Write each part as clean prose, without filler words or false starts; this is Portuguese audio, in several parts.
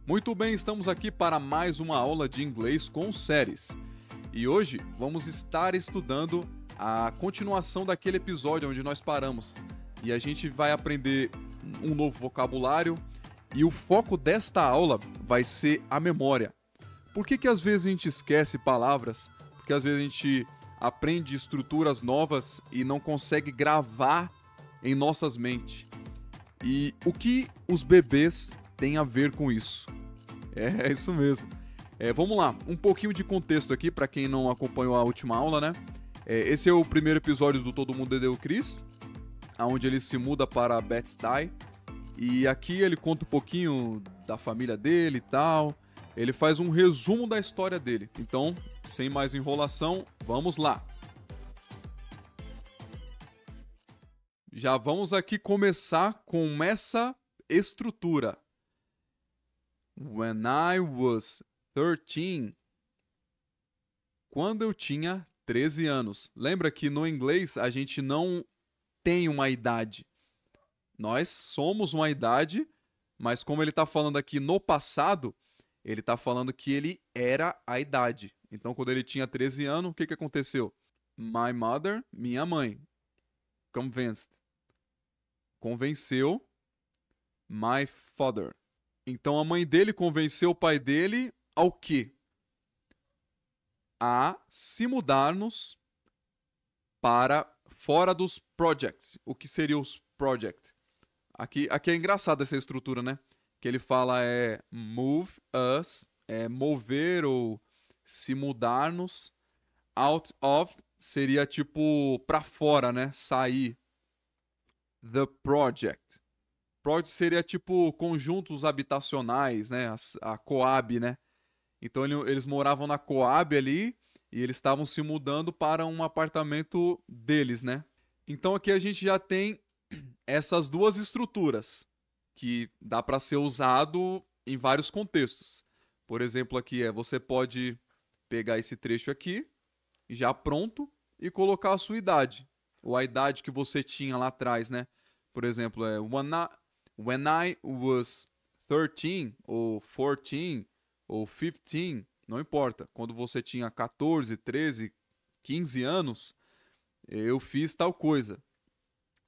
Muito bem, estamos aqui para mais uma aula de inglês com séries. E hoje vamos estar estudando a continuação daquele episódio onde nós paramos. E a gente vai aprender um novo vocabulário e o foco desta aula vai ser a memória. Por que às vezes a gente esquece palavras? Porque às vezes a gente aprende estruturas novas e não consegue gravar em nossas mentes. E o que os bebês têm a ver com isso? É isso mesmo. Vamos lá, um pouquinho de contexto aqui para quem não acompanhou a última aula, né? Esse é o primeiro episódio do Todo Mundo Odeia o Chris, onde ele se muda para Bed-Stuy. E aqui ele conta um pouquinho da família dele e tal. Ele faz um resumo da história dele. Então, sem mais enrolação, vamos lá. Já vamos aqui começar com essa estrutura. When I was 13. Quando eu tinha 13 anos. Lembra que no inglês a gente não tem uma idade. Nós somos uma idade, mas como ele está falando aqui no passado, ele está falando que ele era a idade. Então, quando ele tinha 13 anos, o que aconteceu? My mother, minha mãe, convenceu my father. Então, a mãe dele convenceu o pai dele ao quê? A se mudarmos para fora dos projects. O que seriam os projects? Aqui é engraçado essa estrutura, né? Que ele fala move us, mover ou se mudarmos. Out of seria tipo pra fora, né? Sair. The project. Project seria tipo conjuntos habitacionais, né? A Coab, né? Então eles moravam na Coab ali e eles estavam se mudando para um apartamento deles, né? Então aqui a gente já tem essas duas estruturas que dá para ser usado em vários contextos. Por exemplo, aqui você pode pegar esse trecho aqui, já pronto, e colocar a sua idade, ou a idade que você tinha lá atrás, né? Por exemplo, when I was 13, ou 14, ou 15, não importa. Quando você tinha 14, 13, 15 anos, eu fiz tal coisa.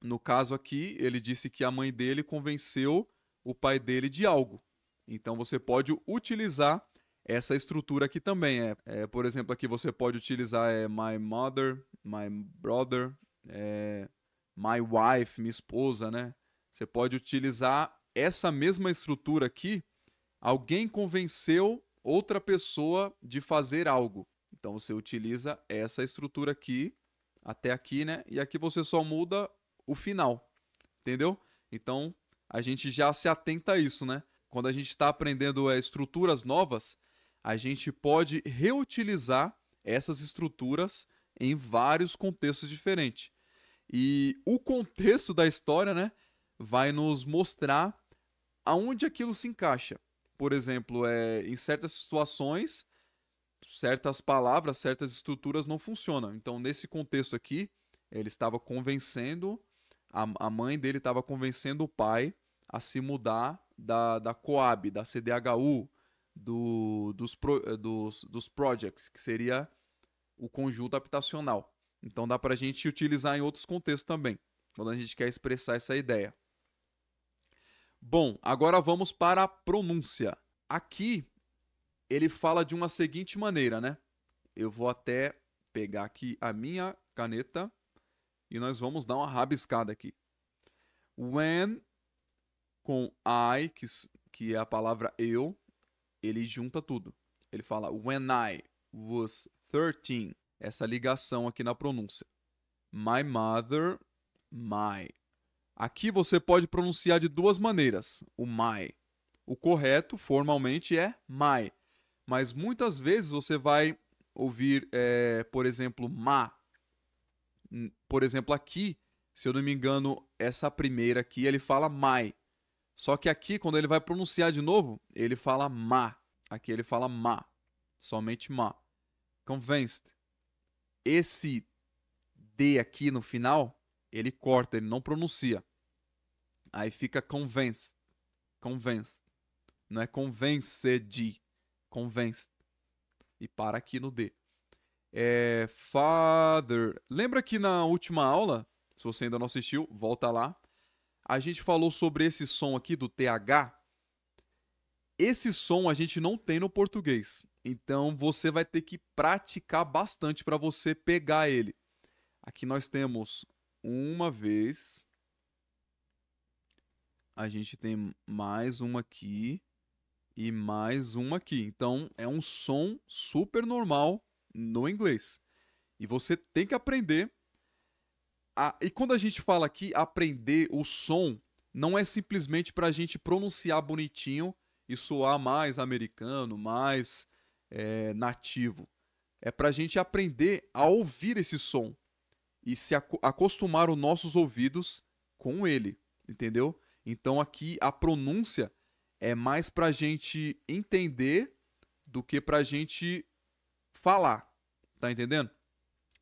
No caso aqui, ele disse que a mãe dele convenceu o pai dele de algo. Então você pode utilizar essa estrutura aqui também. Por exemplo, aqui você pode utilizar my mother, my brother, my wife, minha esposa, né? Você pode utilizar essa mesma estrutura aqui. Alguém convenceu outra pessoa de fazer algo. Então você utiliza essa estrutura aqui, até aqui, né? E aqui você só muda o final, entendeu? Então, a gente já se atenta a isso, né? Quando a gente está aprendendo estruturas novas, a gente pode reutilizar essas estruturas em vários contextos diferentes. E o contexto da história, né, vai nos mostrar aonde aquilo se encaixa. Por exemplo, em certas situações, certas palavras, certas estruturas não funcionam. Então, nesse contexto aqui, ele estava convencendo a mãe dele estava convencendo o pai a se mudar da Coab, da CDHU, dos projects, que seria o conjunto habitacional. Então dá para a gente utilizar em outros contextos também, quando a gente quer expressar essa ideia. Bom, agora vamos para a pronúncia. Aqui ele fala de uma seguinte maneira, né? Eu vou até pegar aqui a minha caneta e nós vamos dar uma rabiscada aqui. When, com I, que é a palavra eu, ele junta tudo. Ele fala when I was 13. Essa ligação aqui na pronúncia. My mother, my. Aqui você pode pronunciar de duas maneiras. O my. O correto, formalmente, é my. Mas muitas vezes você vai ouvir, por exemplo, ma. Por exemplo, aqui, se eu não me engano, essa primeira aqui, ele fala my. Só que aqui, quando ele vai pronunciar de novo, ele fala ma. Aqui ele fala ma. Somente ma. Convinced. Esse D aqui no final, ele corta, ele não pronuncia. Aí fica convinced. Convinced. Não é convenced. Convinced. E para aqui no D. Father. Lembra que na última aula, se você ainda não assistiu, volta lá. A gente falou sobre esse som aqui do TH. Esse som a gente não tem no português. Então você vai ter que praticar bastante para você pegar ele. Aqui nós temos uma vez. A gente tem mais uma aqui. E mais uma aqui. Então é um som super normal no inglês. E você tem que aprender. E quando a gente fala aqui aprender o som, não é simplesmente para a gente pronunciar bonitinho e soar mais americano, mais nativo. É para a gente aprender a ouvir esse som e se acostumar os nossos ouvidos com ele, entendeu? Então aqui a pronúncia é mais para a gente entender do que para a gente falar, tá entendendo?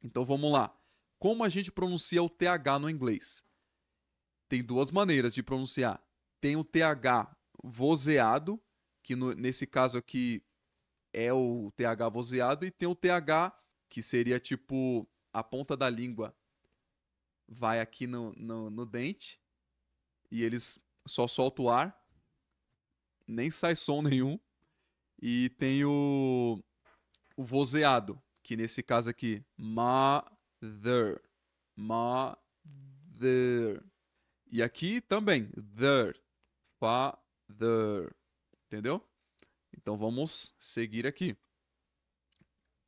Então vamos lá. Como a gente pronuncia o TH no inglês? Tem duas maneiras de pronunciar. Tem o TH vozeado, que nesse caso aqui é o TH vozeado, e tem o TH que seria tipo a ponta da língua vai aqui no dente e eles só soltam o ar, nem sai som nenhum. E tem o vozeado, que nesse caso aqui, mother, mother. E aqui também, there, father, entendeu? Então vamos seguir aqui.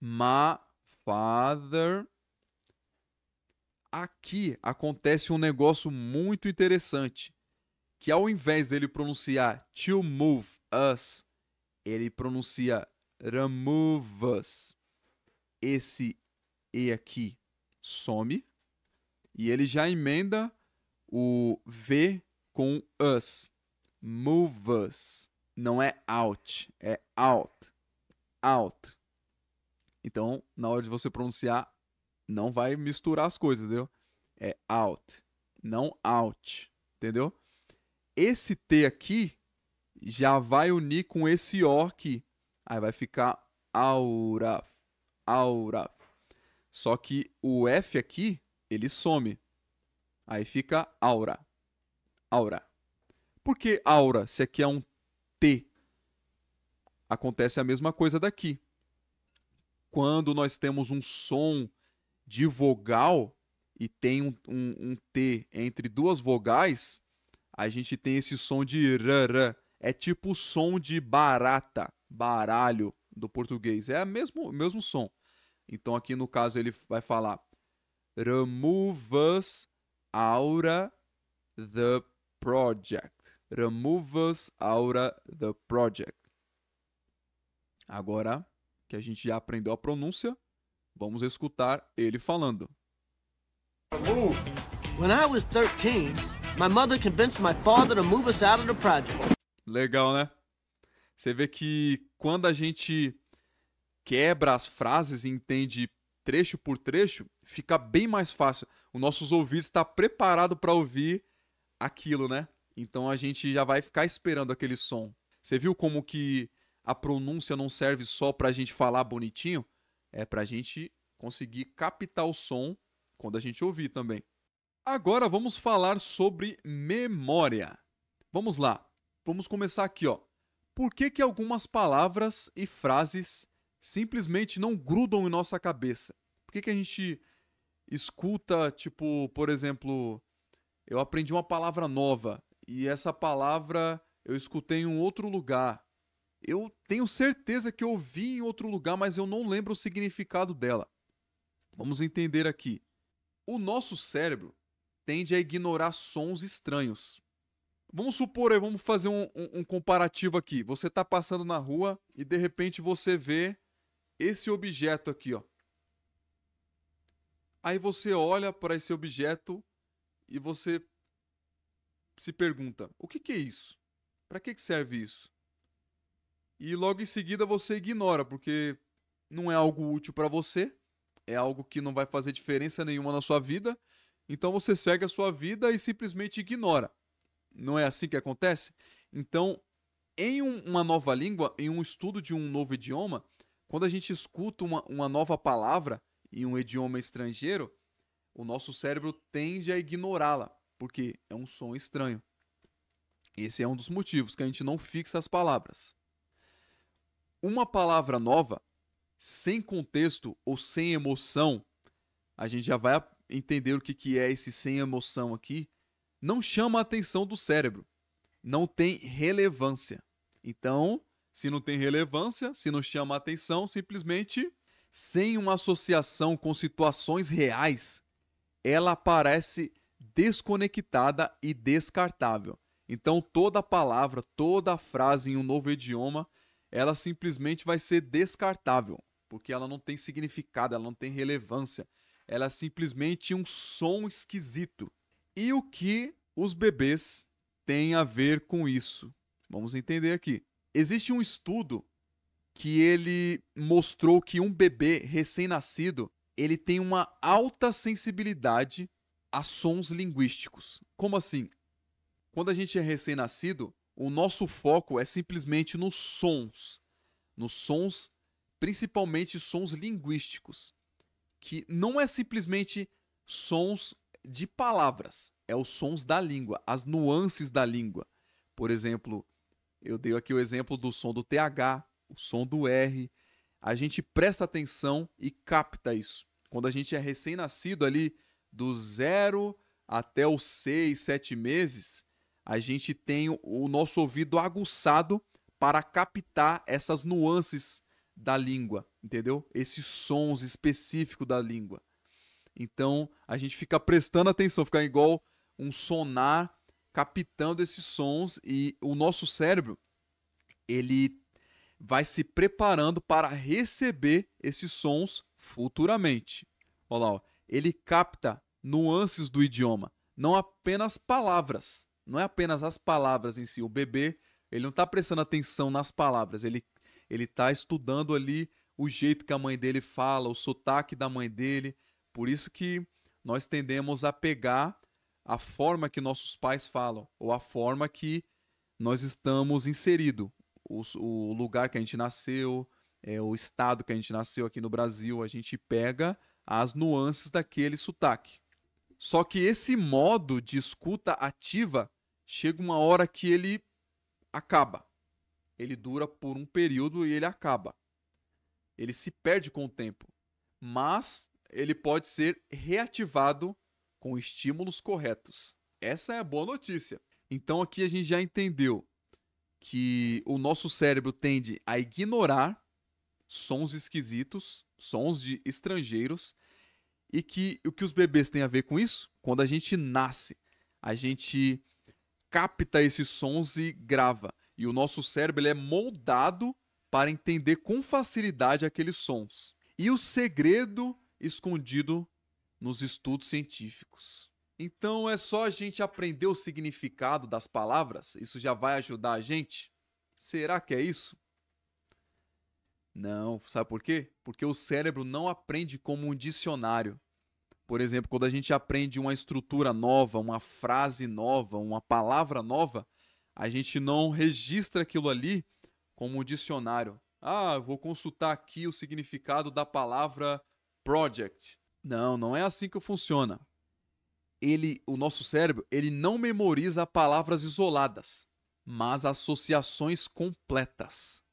My father. Aqui acontece um negócio muito interessante, que ao invés dele pronunciar to move us, ele pronuncia remove us. Esse E aqui some e ele já emenda o V com us. Move us. Não é out, é out. Out. Então, na hora de você pronunciar, não vai misturar as coisas, entendeu? É out, não out, entendeu? Esse T aqui já vai unir com esse O aqui. Aí vai ficar aura, aura. Só que o F aqui, ele some. Aí fica aura, aura. Por que aura, se aqui é um T? Acontece a mesma coisa daqui. Quando nós temos um som de vogal e tem um T entre duas vogais, a gente tem esse som de rará. É tipo o som de barata, baralho do português. É o mesmo som. Então aqui no caso ele vai falar remove us aura the project. Remove us aura the project. Agora que a gente já aprendeu a pronúncia, vamos escutar ele falando. When I was 13, my mother convinced my father to move us out of the project. Legal, né? Você vê que quando a gente quebra as frases e entende trecho por trecho, fica bem mais fácil. Os nossos ouvidos estão preparados para ouvir aquilo, né? Então a gente já vai ficar esperando aquele som. Você viu como que a pronúncia não serve só para a gente falar bonitinho? É para a gente conseguir captar o som quando a gente ouvir também. Agora vamos falar sobre memória. Vamos lá. Vamos começar aqui, ó. Por que algumas palavras e frases simplesmente não grudam em nossa cabeça? Por que a gente escuta, tipo, por exemplo, eu aprendi uma palavra nova e essa palavra eu escutei em um outro lugar. Eu tenho certeza que eu ouvi em outro lugar, mas eu não lembro o significado dela. Vamos entender aqui. O nosso cérebro tende a ignorar sons estranhos. Vamos supor, vamos fazer um comparativo aqui. Você está passando na rua e de repente você vê esse objeto aqui, ó. Aí você olha para esse objeto e você se pergunta: o que é isso? Para que serve isso? E logo em seguida você ignora, porque não é algo útil para você, é algo que não vai fazer diferença nenhuma na sua vida, então você segue a sua vida e simplesmente ignora. Não é assim que acontece? Então, Em uma nova língua, em um estudo de um novo idioma, quando a gente escuta uma nova palavra em um idioma estrangeiro, o nosso cérebro tende a ignorá-la, porque é um som estranho. Esse é um dos motivos que a gente não fixa as palavras. Uma palavra nova, sem contexto ou sem emoção, a gente já vai entender o que é esse sem emoção aqui, não chama a atenção do cérebro, não tem relevância. Então, se não tem relevância, se não chama a atenção, simplesmente, sem uma associação com situações reais, ela parece desconectada e descartável. Então, toda palavra, toda frase em um novo idioma, ela simplesmente vai ser descartável, porque ela não tem significado, ela não tem relevância. Ela é simplesmente um som esquisito. E o que os bebês têm a ver com isso? Vamos entender aqui. Existe um estudo que ele mostrou que um bebê recém-nascido, ele tem uma alta sensibilidade a sons linguísticos. Como assim? Quando a gente é recém-nascido, o nosso foco é simplesmente nos sons, principalmente sons linguísticos, que não é simplesmente sons de palavras, é os sons da língua, as nuances da língua. Por exemplo, eu dei aqui o exemplo do som do TH, o som do R. A gente presta atenção e capta isso. Quando a gente é recém-nascido ali, do 0 até os 6, 7 meses, a gente tem o nosso ouvido aguçado para captar essas nuances da língua, entendeu? Esses sons específicos da língua. Então, a gente fica prestando atenção, fica igual um sonar captando esses sons e o nosso cérebro, ele vai se preparando para receber esses sons futuramente. Olha lá, ó. Ele capta nuances do idioma, não apenas palavras. Não é apenas as palavras em si. O bebê, ele não está prestando atenção nas palavras, ele está estudando ali o jeito que a mãe dele fala, o sotaque da mãe dele. Por isso que nós tendemos a pegar a forma que nossos pais falam, ou a forma que nós estamos inseridos, o lugar que a gente nasceu, o estado que a gente nasceu aqui no Brasil, a gente pega as nuances daquele sotaque. Só que esse modo de escuta ativa chega uma hora que ele acaba. Ele dura por um período e ele acaba. Ele se perde com o tempo. Mas ele pode ser reativado com estímulos corretos. Essa é a boa notícia. Então aqui a gente já entendeu que o nosso cérebro tende a ignorar sons esquisitos, sons de estrangeiros, e que o que os bebês têm a ver com isso? Quando a gente nasce, a gente capta esses sons e grava. E o nosso cérebro ele é moldado para entender com facilidade aqueles sons. E o segredo escondido nos estudos científicos. Então é só a gente aprender o significado das palavras? Isso já vai ajudar a gente? Será que é isso? Não, sabe por quê? Porque o cérebro não aprende como um dicionário. Por exemplo, quando a gente aprende uma estrutura nova, uma frase nova, uma palavra nova, a gente não registra aquilo ali como um dicionário. Ah, eu vou consultar aqui o significado da palavra project. Não, não é assim que funciona. O nosso cérebro, ele não memoriza palavras isoladas, mas associações completas.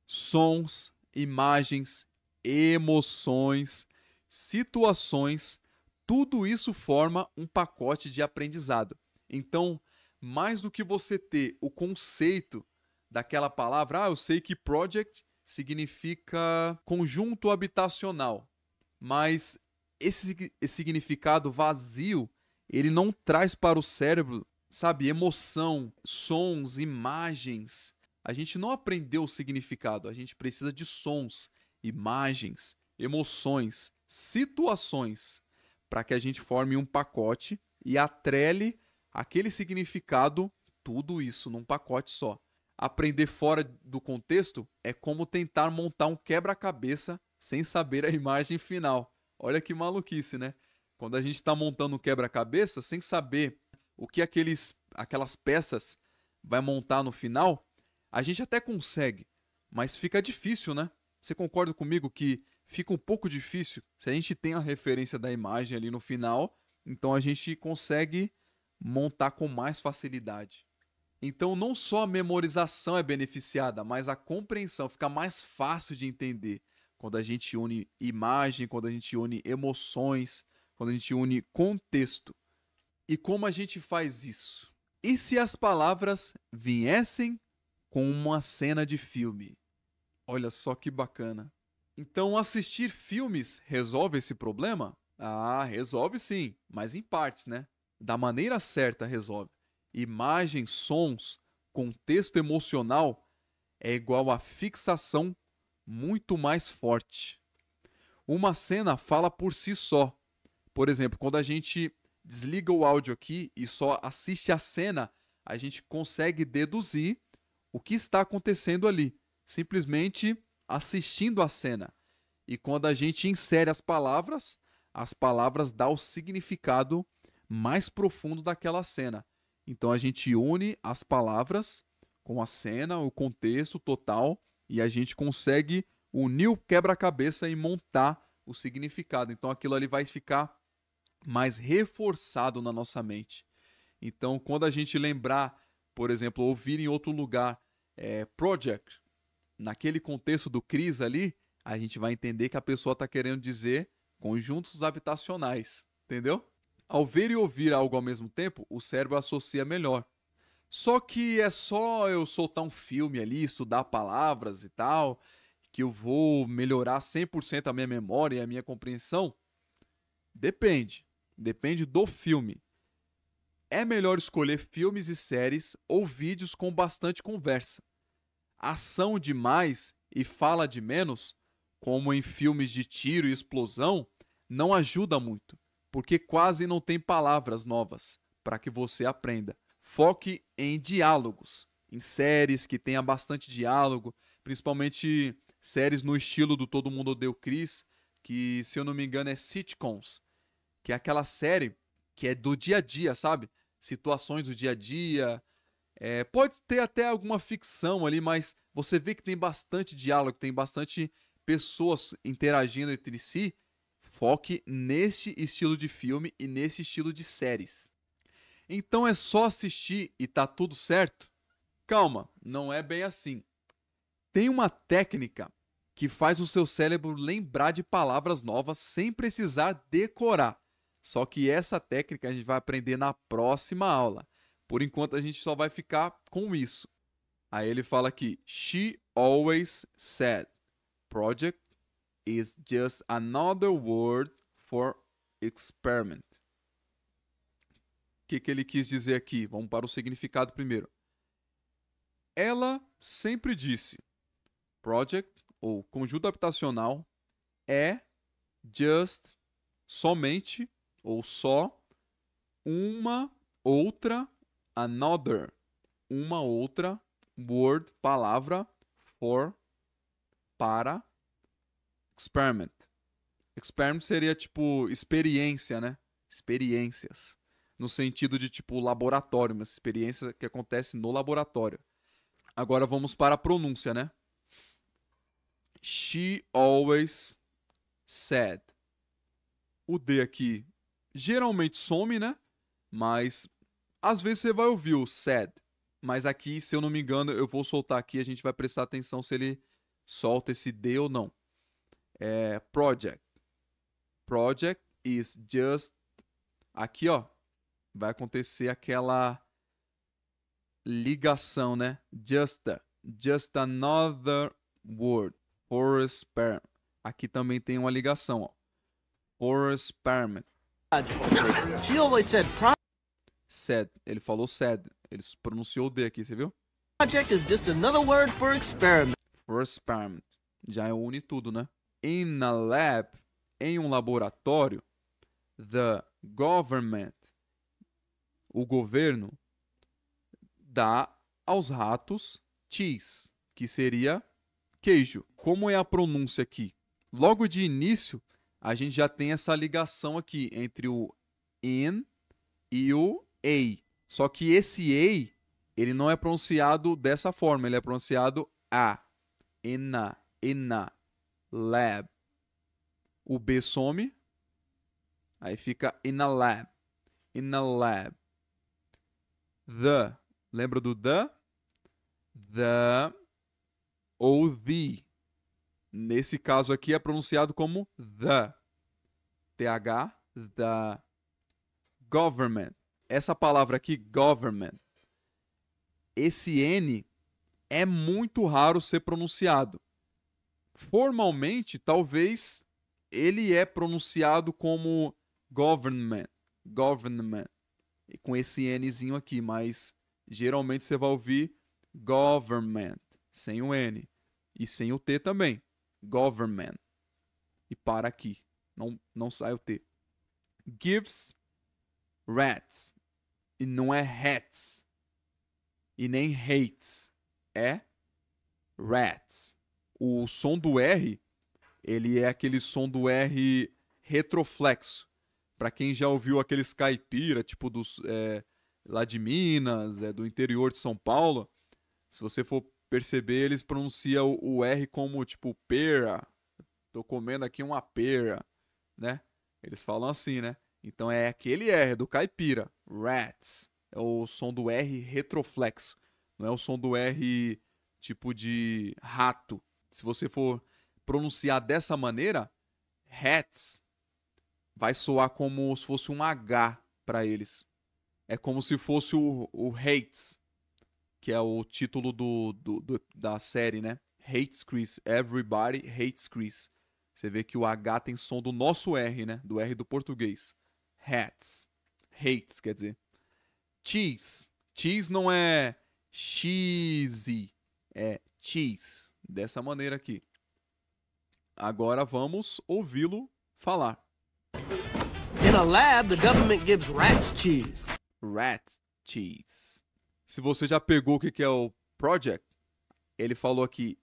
Sons, imagens, emoções, situações, tudo isso forma um pacote de aprendizado. Então, mais do que você ter o conceito daquela palavra, eu sei que project significa conjunto habitacional, mas esse significado vazio, ele não traz para o cérebro, sabe, emoção, sons, imagens. A gente não aprendeu o significado, a gente precisa de sons, imagens, emoções, situações, para que a gente forme um pacote e atrele aquele significado, tudo isso num pacote só. Aprender fora do contexto é como tentar montar um quebra-cabeça sem saber a imagem final. Olha que maluquice, né? Quando a gente está montando um quebra-cabeça sem saber o que aquelas peças vai montar no final, A gente até consegue, mas fica difícil, né? Você concorda comigo que fica um pouco difícil? Se a gente tem a referência da imagem ali no final, então a gente consegue montar com mais facilidade. Então não só a memorização é beneficiada, mas a compreensão fica mais fácil de entender quando a gente une imagem, quando a gente une emoções, quando a gente une contexto. E como a gente faz isso? E se as palavras viessem com uma cena de filme? Olha só que bacana. Então assistir filmes resolve esse problema? Ah, resolve sim, mas em partes, né? Da maneira certa resolve. Imagem, sons, contexto emocional é igual a fixação muito mais forte. Uma cena fala por si só. Por exemplo, quando a gente desliga o áudio aqui e só assiste a cena, a gente consegue deduzir o que está acontecendo ali, simplesmente assistindo a cena. E quando a gente insere as palavras dão o significado mais profundo daquela cena. Então a gente une as palavras com a cena, o contexto total, e a gente consegue unir o quebra-cabeça e montar o significado. Então aquilo ali vai ficar mais reforçado na nossa mente. Então quando a gente lembrar, por exemplo, ouvir em outro lugar project, naquele contexto do Chris ali, a gente vai entender que a pessoa está querendo dizer conjuntos habitacionais, entendeu? Ao ver e ouvir algo ao mesmo tempo, o cérebro associa melhor. Só que é só eu soltar um filme ali, estudar palavras e tal, que eu vou melhorar 100% a minha memória e a minha compreensão? Depende. Depende do filme. É melhor escolher filmes e séries ou vídeos com bastante conversa. Ação demais e fala de menos, como em filmes de tiro e explosão, não ajuda muito, porque quase não tem palavras novas para que você aprenda. Foque em diálogos, em séries que tenha bastante diálogo, principalmente séries no estilo do Todo Mundo Odeia o Chris, que, se eu não me engano, é sitcoms, que é aquela série que é do dia a dia, sabe? Situações do dia a dia. Pode ter até alguma ficção ali, mas você vê que tem bastante diálogo, tem bastante pessoas interagindo entre si. Foque nesse estilo de filme e nesse estilo de séries. Então é só assistir e tá tudo certo? Calma, não é bem assim. Tem uma técnica que faz o seu cérebro lembrar de palavras novas sem precisar decorar. Só que essa técnica a gente vai aprender na próxima aula. Por enquanto a gente só vai ficar com isso. Aí ele fala aqui: She always said, project is just another word for experiment. O que ele quis dizer aqui? Vamos para o significado primeiro. Ela sempre disse: project, ou conjunto habitacional, é just, somente, ou só, uma outra, another, uma outra, word, palavra, for, para, experiment. Experiment seria tipo experiência, né? Experiências. No sentido de tipo laboratório, uma experiência que acontece no laboratório. Agora vamos para a pronúncia, né? She always said. O D aqui geralmente some, né? Mas às vezes você vai ouvir o said. Mas aqui, se eu não me engano, eu vou soltar aqui, a gente vai prestar atenção se ele solta esse D ou não. Project. Project is just... Aqui, ó, vai acontecer aquela ligação, né? Just another word. For experiment. Aqui também tem uma ligação, ó. For experiment. She always said Said. Ele falou said. Ele pronunciou o D aqui, você viu? project is just another word for experiment. For experiment. Já une tudo, né? In a lab, em um laboratório, the government, o governo, dá aos ratos cheese, que seria queijo. Como é a pronúncia aqui? Logo de início, a gente já tem essa ligação aqui entre o in e o a. Só que esse a, ele não é pronunciado dessa forma, ele é pronunciado a. In a lab. O B some, aí fica in a lab. In a lab. The, lembra do the? The ou the. Nesse caso aqui é pronunciado como the. TH, the government. Essa palavra aqui, government, esse N é muito raro ser pronunciado. Formalmente, talvez ele é pronunciado como government, government, com esse Nzinho aqui, mas geralmente você vai ouvir government, sem o N, e sem o T também, government, e para aqui, não sai o T. Gives rats, e não é hats, e nem hates, é rats. O som do R, ele é aquele som do R retroflexo. Para quem já ouviu aqueles caipira, tipo lá de Minas, do interior de São Paulo, se você for perceber, eles pronunciam o R como tipo pera. Tô comendo aqui uma pera, né? Eles falam assim, né? Então é aquele R do caipira, rats. É o som do R retroflexo. Não é o som do R tipo de rato. Se você for pronunciar dessa maneira, hats vai soar como se fosse um H para eles. É como se fosse o hates, que é o título da série, né? Hates Chris. Everybody hates Chris. Você vê que o H tem som do nosso R, né? Do R do português. Hats. Hates, quer dizer. Cheese. Cheese não é cheesy. É cheese. Dessa maneira aqui. Agora vamos ouvi-lo falar. In a lab, the government gives rats cheese. Rat cheese. Se você já pegou o que é o project, ele falou aqui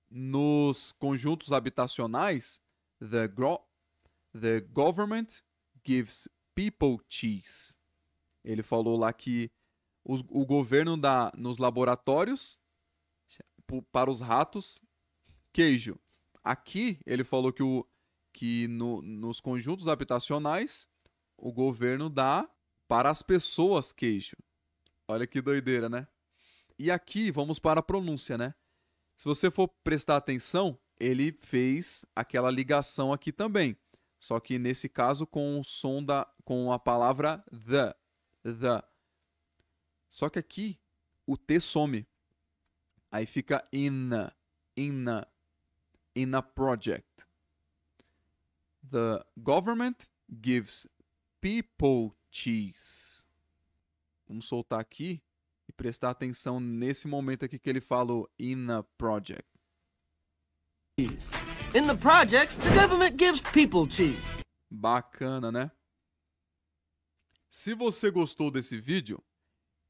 nos conjuntos habitacionais, the government gives people cheese. Ele falou lá que o governo dá nos laboratórios para os ratos queijo. Aqui ele falou que nos conjuntos habitacionais o governo dá para as pessoas queijo. Olha que doideira, né? E aqui vamos para a pronúncia, né? Se você for prestar atenção, ele fez aquela ligação aqui também. Só que nesse caso com o som com a palavra the. Só que aqui o T some. Aí fica in a project. The government gives people cheese. Vamos soltar aqui e prestar atenção nesse momento aqui que ele falou in a project. In the projects, the government gives people cheese. Bacana, né? Se você gostou desse vídeo,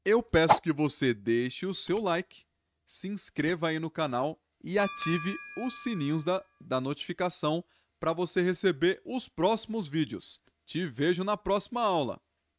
eu peço que você deixe o seu like, se inscreva aí no canal e ative os sininhos da notificação para você receber os próximos vídeos. Te vejo na próxima aula.